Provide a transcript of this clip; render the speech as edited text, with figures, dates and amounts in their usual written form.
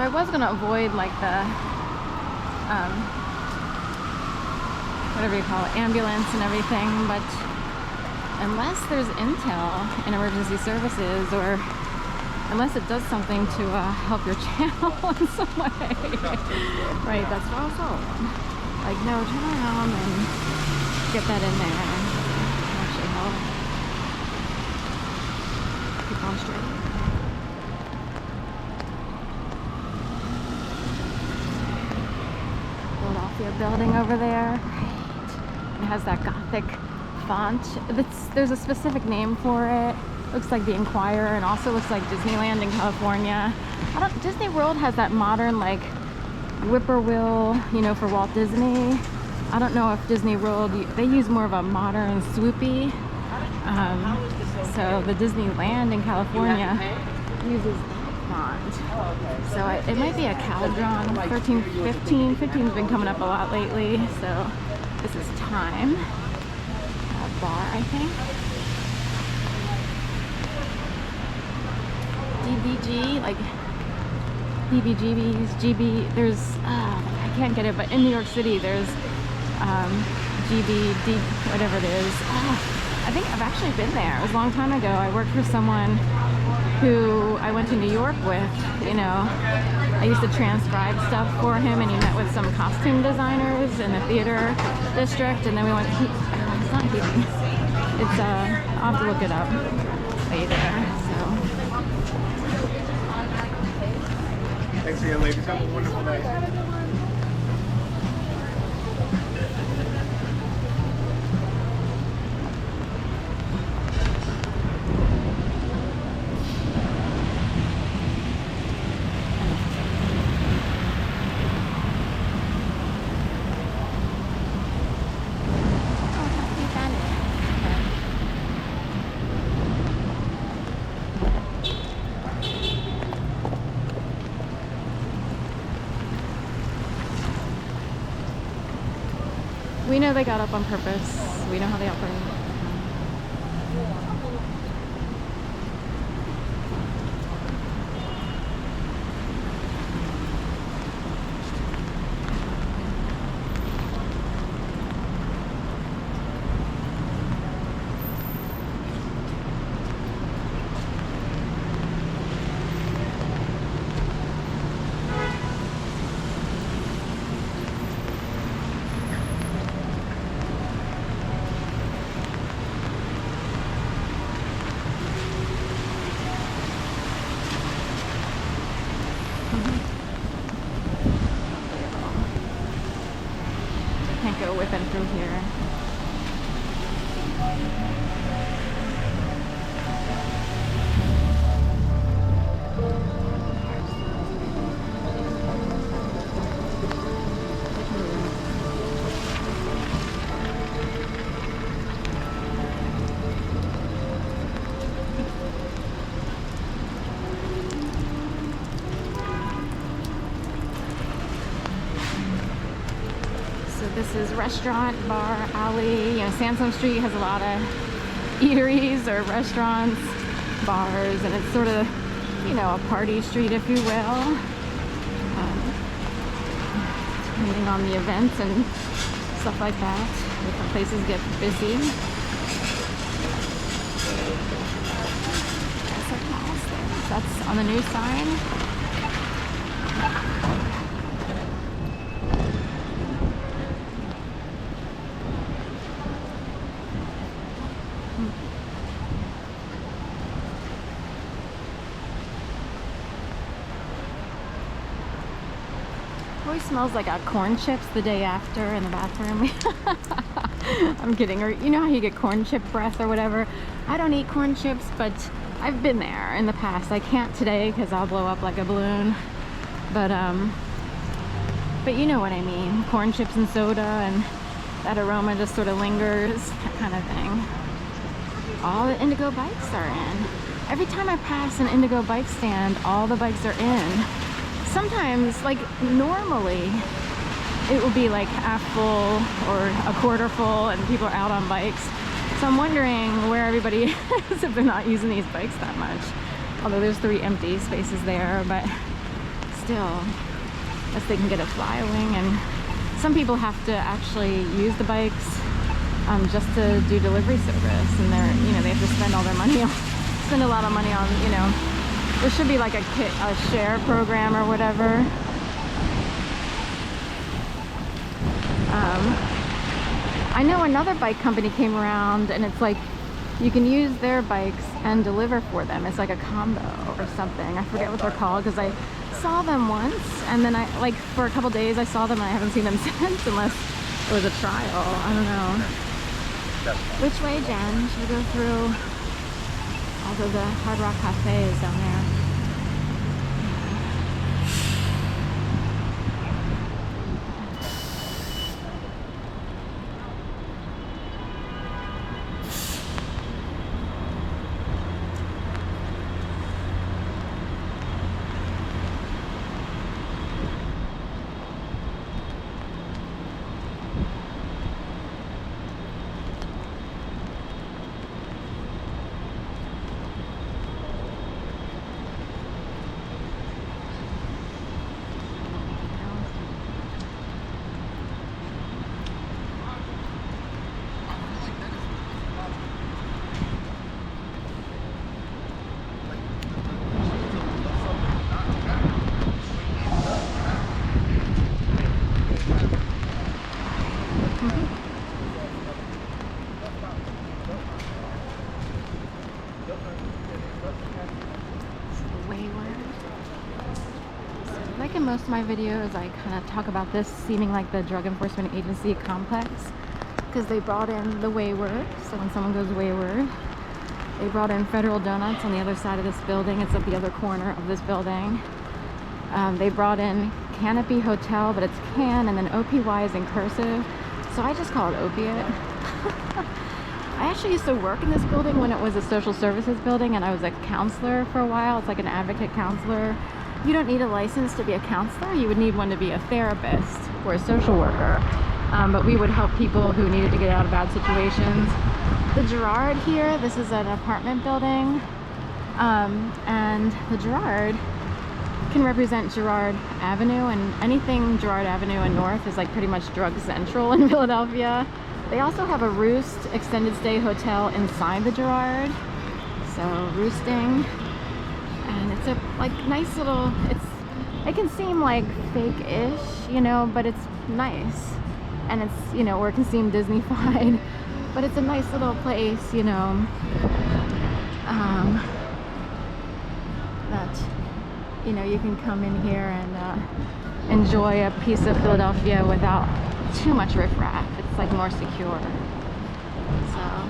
I was gonna avoid like the whatever you call it, ambulance and everything, but unless there's intel in emergency services, or unless it does something to help your channel in some way. Right, that's what I was told. Like, no, turn around and get that in there and actually help. Keep on straight. Philadelphia building over there. It has that Gothic font. There's a specific name for it. Looks like the Enquirer, and also looks like Disneyland in California. Disney World has that modern like whippoorwill, you know, for Walt Disney. I don't know if Disney World, they use more of a modern swoopy. So the Disneyland in California uses font. So it might be a Caldron. 13, 15. 15's been coming up a lot lately. So this is Time. A bar, I think. DBG, like DBGBs, GB. There's, I can't get it, but in New York City there's GBD, whatever it is. I think I've actually been there. It was a long time ago. I worked for someone who I went to New York with, you know. I used to transcribe stuff for him, and he met with some costume designers in the theater district, and then we went, it's not heating. It's, I'll have to look it up later, so. Thanks again, ladies. Have a wonderful night. We know they got up on purpose. We know how they operate. Can't go whipping through here. This is restaurant, bar, alley. You know, Sansom Street has a lot of eateries or restaurants, bars, and it's sort of, you know, a party street, if you will. Depending on the events and stuff like that, different places get busy. That's on the new sign. Always smells like corn chips the day after in the bathroom. I'm kidding. Or you know how you get corn chip breath or whatever? I don't eat corn chips, but I've been there in the past. I can't today because I'll blow up like a balloon. But you know what I mean. Corn chips and soda, and that aroma just sort of lingers, that kind of thing. All the Indigo bikes are in. Every time I pass an Indigo bike stand, all the bikes are in. Sometimes, like normally, it will be like half full or a quarter full and people are out on bikes. So I'm wondering where everybody is if they're not using these bikes that much. Although there's 3 empty spaces there, but still, unless they can get a fly wing. And some people have to actually use the bikes just to do delivery service, and they're, you know, they have to spend all their money on, spend a lot of money on, you know, there should be like a share program or whatever. I know another bike company came around, and it's like you can use their bikes and deliver for them. It's like a combo or something. I forget what they're called, because I saw them once, and then I, like, for a couple days I saw them and I haven't seen them since, unless it was a trial. I don't know. Which way, Jen? Should we go through? Although the Hard Rock Cafe is down there. Like in most of my videos, I kind of talk about this seeming like the Drug Enforcement Agency complex, because they brought in the wayward. So when someone goes wayward, they brought in Federal Donuts on the other side of this building. It's at the other corner of this building. They brought in Canopy Hotel, but it's can, and then OPY is in cursive, so I just call it Opiate. I actually used to work in this building when it was a social services building, and I was a counselor for a while. It's like an advocate counselor. You don't need a license to be a counselor. You would need one to be a therapist or a social worker. But we would help people who needed to get out of bad situations. The Girard here, this is an apartment building. And the Girard can represent Girard Avenue, and anything Girard Avenue and north is like pretty much drug central in Philadelphia. They also have a Roost extended stay hotel inside the Girard. So roosting. And it's a like nice little, it can seem like fake-ish, you know, but it's nice. And it's, you know, or it can seem Disney-fied, but it's a nice little place, you know, that, you know, you can come in here and enjoy a piece of Philadelphia without too much riffraff. It's like more secure. So